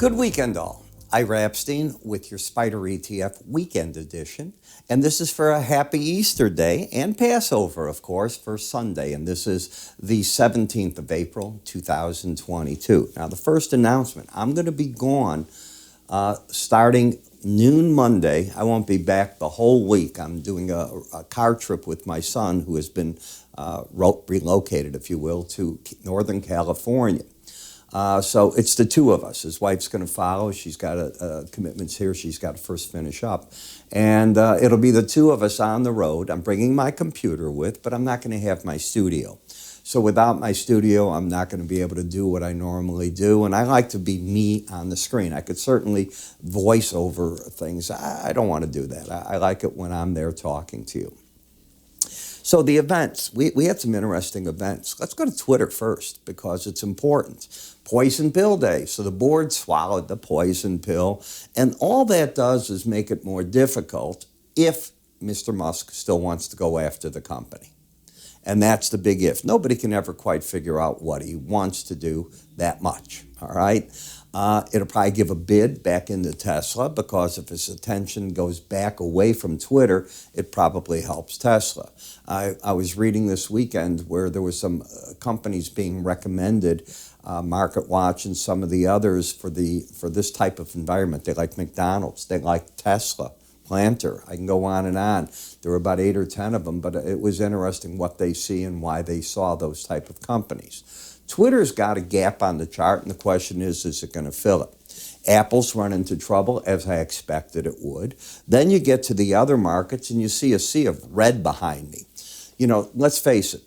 Good weekend, all. Ira Epstein with your Spider ETF Weekend Edition. And this is for a happy Easter Day and Passover, of course, for Sunday. And this is the 17th of April, 2022. Now, the first announcement, I'm going to be gone starting noon Monday. I won't be back the whole week. I'm doing a car trip with my son, who has been relocated, if you will, to Northern California. So it's the two of us. His wife's going to follow. She's got commitments here. She's got to first finish up. And it'll be the two of us on the road. I'm bringing my computer with, but I'm not going to have my studio. So without my studio, I'm not going to be able to do what I normally do. And I like to be me on the screen. I could certainly voice over things. I don't want to do that. I like it when I'm there talking to you. So the events, we had some interesting events. Let's go to Twitter first because it's important. Poison pill day. So the board swallowed the poison pill. And all that does is make it more difficult if Mr. Musk still wants to go after the company. And that's the big if. Nobody can ever quite figure out what he wants to do that much, all right? It'll probably give a bid back into Tesla because if his attention goes back away from Twitter, it probably helps Tesla. I was reading this weekend where there was some companies being recommended, MarketWatch and some of the others for this type of environment. They like McDonald's, they like Tesla, Planter. I can go on and on. There were about 8 or 10 of them, but it was interesting what they see and why they saw those type of companies. Twitter's got a gap on the chart, and the question is it going to fill it? Apple's run into trouble, as I expected it would. Then you get to the other markets, and you see a sea of red behind me. You know, let's face it,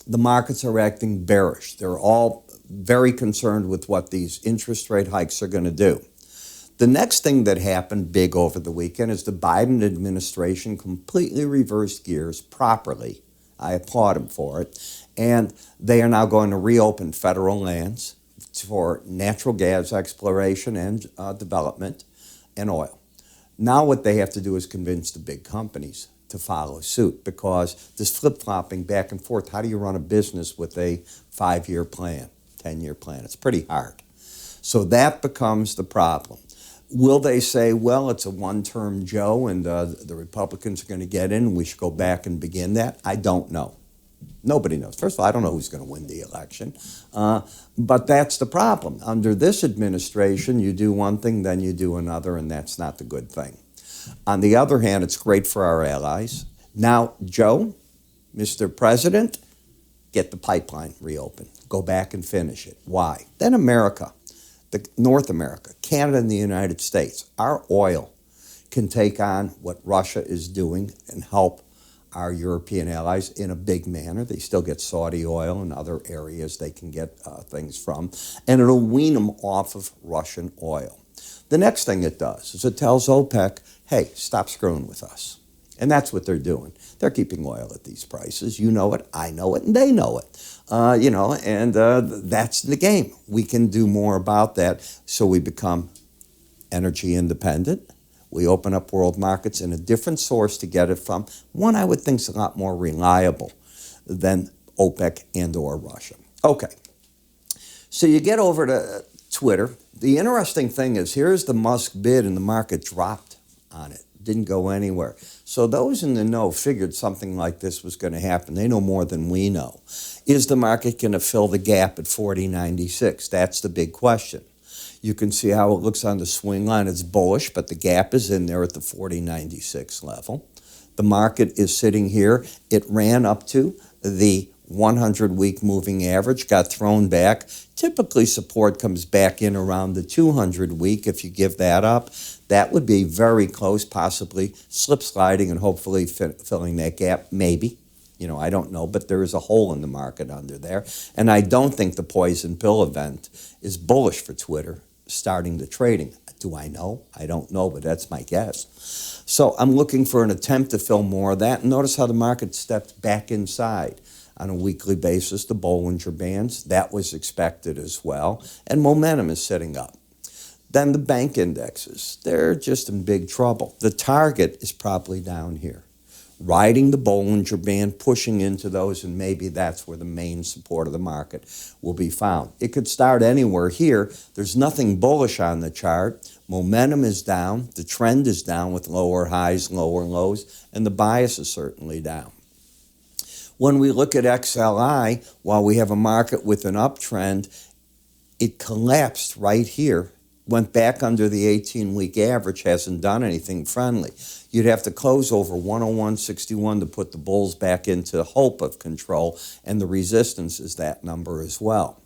the markets are acting bearish. They're all very concerned with what these interest rate hikes are going to do. The next thing that happened big over the weekend is the Biden administration completely reversed gears properly. I applaud them for it. And they are now going to reopen federal lands for natural gas exploration and development and oil. Now what they have to do is convince the big companies to follow suit because this flip-flopping back and forth, how do you run a business with a 5-year plan, 10-year plan? It's pretty hard. So that becomes the problem. Will they say, well, it's a one-term Joe and the Republicans are going to get in and we should go back and begin that? I don't know. Nobody knows. First of all, I don't know who's going to win the election. But that's the problem. Under this administration, you do one thing, then you do another, and that's not the good thing. On the other hand, it's great for our allies. Now, Joe, Mr. President, get the pipeline reopened. Go back and finish it. Why? Then America. North America, Canada and the United States, our oil can take on what Russia is doing and help our European allies in a big manner. They still get Saudi oil and other areas they can get things from, and it'll wean them off of Russian oil. The next thing it does is it tells OPEC, hey, stop screwing with us. And that's what they're doing. They're keeping oil at these prices. You know it, I know it, and they know it. That's the game. We can do more about that so we become energy independent. We open up world markets in a different source to get it from. One I would think is a lot more reliable than OPEC and or Russia. Okay, so you get over to Twitter. The interesting thing is here's the Musk bid and the market dropped on it. Didn't go anywhere. So those in the know figured something like this was going to happen. They know more than we know. Is the market going to fill the gap at 40.96? That's the big question. You can see how it looks on the swing line. It's bullish, but the gap is in there at the 40.96 level. The market is sitting here. It ran up to the 100-week moving average, got thrown back. Typically, support comes back in around the 200-week. If you give that up, that would be very close, possibly slip sliding and hopefully filling that gap, maybe. I don't know, but there is a hole in the market under there. And I don't think the poison pill event is bullish for Twitter starting the trading. Do I know? I don't know, but that's my guess. So I'm looking for an attempt to fill more of that. And notice how the market stepped back inside. On a weekly basis, the Bollinger Bands, that was expected as well. And momentum is setting up. Then the bank indexes, they're just in big trouble. The target is probably down here. riding the Bollinger Band, pushing into those, and maybe that's where the main support of the market will be found. It could start anywhere here. There's nothing bullish on the chart. Momentum is down. The trend is down with lower highs, lower lows, and the bias is certainly down. When we look at XLI, while we have a market with an uptrend, it collapsed right here, went back under the 18-week average, hasn't done anything friendly. You'd have to close over 101.61 to put the bulls back into hope of control, and the resistance is that number as well.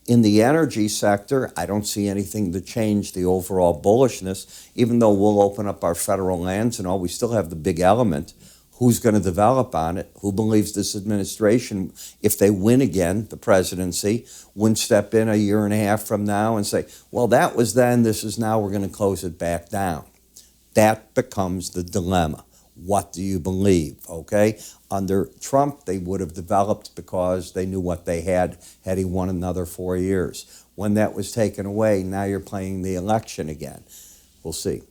In the energy sector, I don't see anything to change the overall bullishness, even though we'll open up our federal lands and all, we still have the big element. Who's going to develop on it? Who believes this administration, if they win again, the presidency, wouldn't step in a year and a half from now and say, well, that was then, this is now, we're going to close it back down. That becomes the dilemma. What do you believe, okay? Under Trump, they would have developed because they knew what they had he won another 4 years. When that was taken away, now you're playing the election again. We'll see.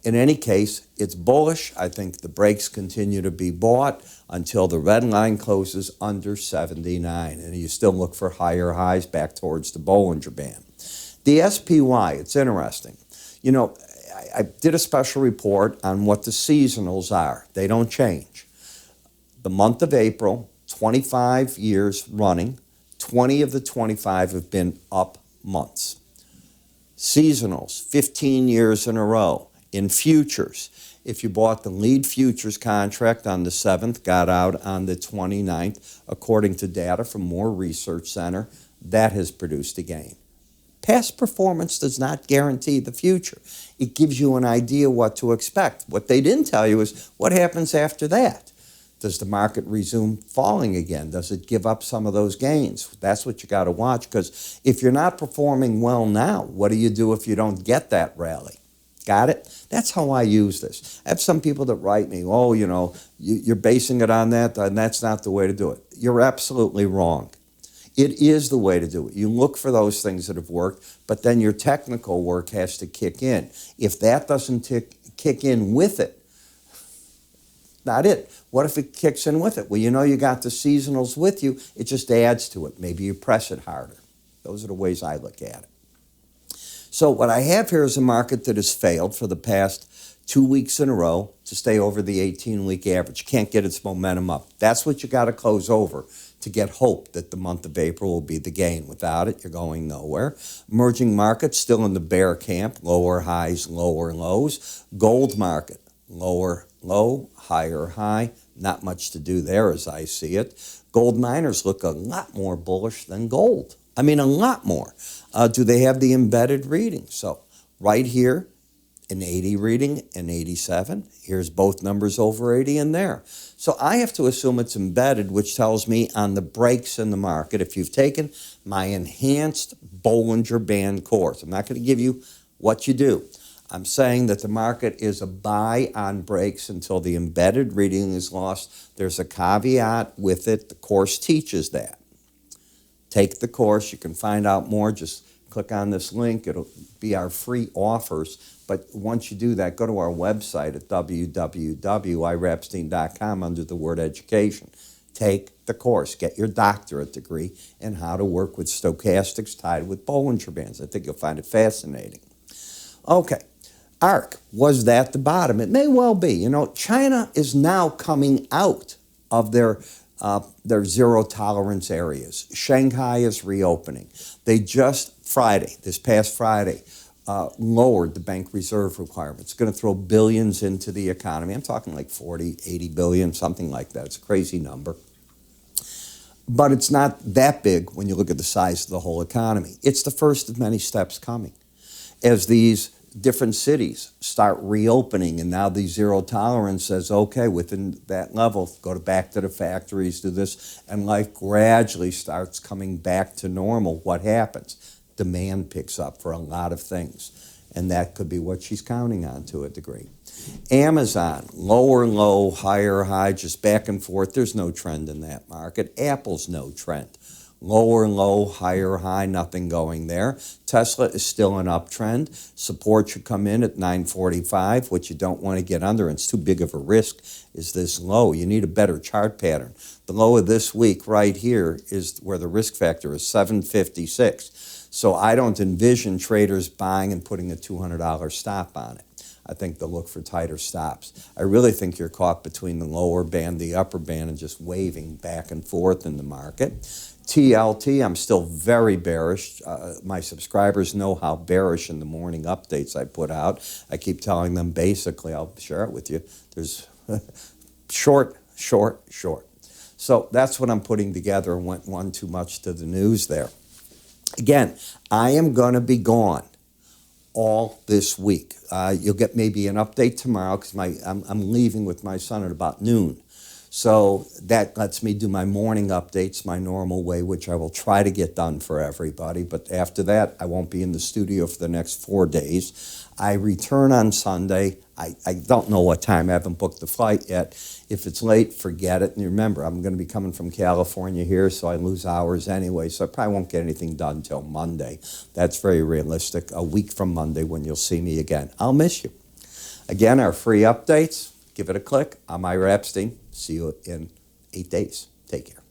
In any case, it's bullish. I think the breaks continue to be bought until the red line closes under 79. And you still look for higher highs back towards the Bollinger Band. The SPY, it's interesting. You know, I did a special report on what the seasonals are. They don't change. The month of April, 25 years running, 20 of the 25 have been up months. Seasonals, 15 years in a row. In futures, if you bought the lead futures contract on the 7th, got out on the 29th, according to data from Moore Research Center, that has produced a gain. Past performance does not guarantee the future. It gives you an idea what to expect. What they didn't tell you is what happens after that. Does the market resume falling again? Does it give up some of those gains? That's what you got to watch, because if you're not performing well now, what do you do if you don't get that rally? Got it? That's how I use this. I have some people that write me, oh, you know, you're basing it on that, and that's not the way to do it. You're absolutely wrong. It is the way to do it. You look for those things that have worked, but then your technical work has to kick in. If that doesn't kick in with it, not it. What if it kicks in with it? Well, you know you got the seasonals with you. It just adds to it. Maybe you press it harder. Those are the ways I look at it. So what I have here is a market that has failed for the past 2 weeks in a row to stay over the 18-week average. Can't get its momentum up. That's what you got to close over to get hope that the month of April will be the gain. Without it, you're going nowhere. Emerging markets still in the bear camp. Lower highs, lower lows. Gold market, lower low, higher high. Not much to do there as I see it. Gold miners look a lot more bullish than gold. I mean, a lot more. Do they have the embedded reading? So right here, an 80 reading, an 87. Here's both numbers over 80 in there. So I have to assume it's embedded, which tells me on the breaks in the market, if you've taken my enhanced Bollinger Band course, I'm not going to give you what you do. I'm saying that the market is a buy on breaks until the embedded reading is lost. There's a caveat with it. The course teaches that. Take the course. You can find out more. Just click on this link. It'll be our free offers. But once you do that, go to our website at www.iraepstein.com under the word education. Take the course. Get your doctorate degree in how to work with stochastics tied with Bollinger Bands. I think you'll find it fascinating. Okay. ARK, was that the bottom? It may well be. You know, China is now coming out of their zero tolerance areas. Shanghai is reopening. They just this past Friday, lowered the bank reserve requirement. It's going to throw billions into the economy. I'm talking like 40, 80 billion, something like that. It's a crazy number. But it's not that big when you look at the size of the whole economy. It's the first of many steps coming. As these different cities start reopening, and now the zero tolerance says, okay, within that level, go back to the factories, do this, and life gradually starts coming back to normal. What happens? Demand picks up for a lot of things, and that could be what she's counting on to a degree. Amazon, lower low, higher high, just back and forth. There's no trend in that market. Apple's no trend. Lower low, higher high, nothing going there. Tesla is still an uptrend. Support should come in at 945. What you don't want to get under, and it's too big of a risk, is this low. You need a better chart pattern. The low of this week right here is where the risk factor is 756. So I don't envision traders buying and putting a $200 stop on it. I think they'll look for tighter stops. I really think you're caught between the lower band, the upper band, and just waving back and forth in the market. TLT, I'm still very bearish. My subscribers know how bearish in the morning updates I put out. I keep telling them basically, I'll share it with you, there's short, short, short. So that's what I'm putting together. Went one too much to the news there. Again, I am going to be gone all this week. You'll get maybe an update tomorrow because I'm leaving with my son at about noon. So that lets me do my morning updates my normal way, which I will try to get done for everybody. But after that, I won't be in the studio for the next 4 days. I return on Sunday. I don't know what time. I haven't booked the flight yet. If it's late, forget it. And remember, I'm going to be coming from California here, so I lose hours anyway. So I probably won't get anything done until Monday. That's very realistic. A week from Monday when you'll see me again. I'll miss you. Again, our free updates. Give it a click. I'm Ira Epstein. See you in 8 days. Take care.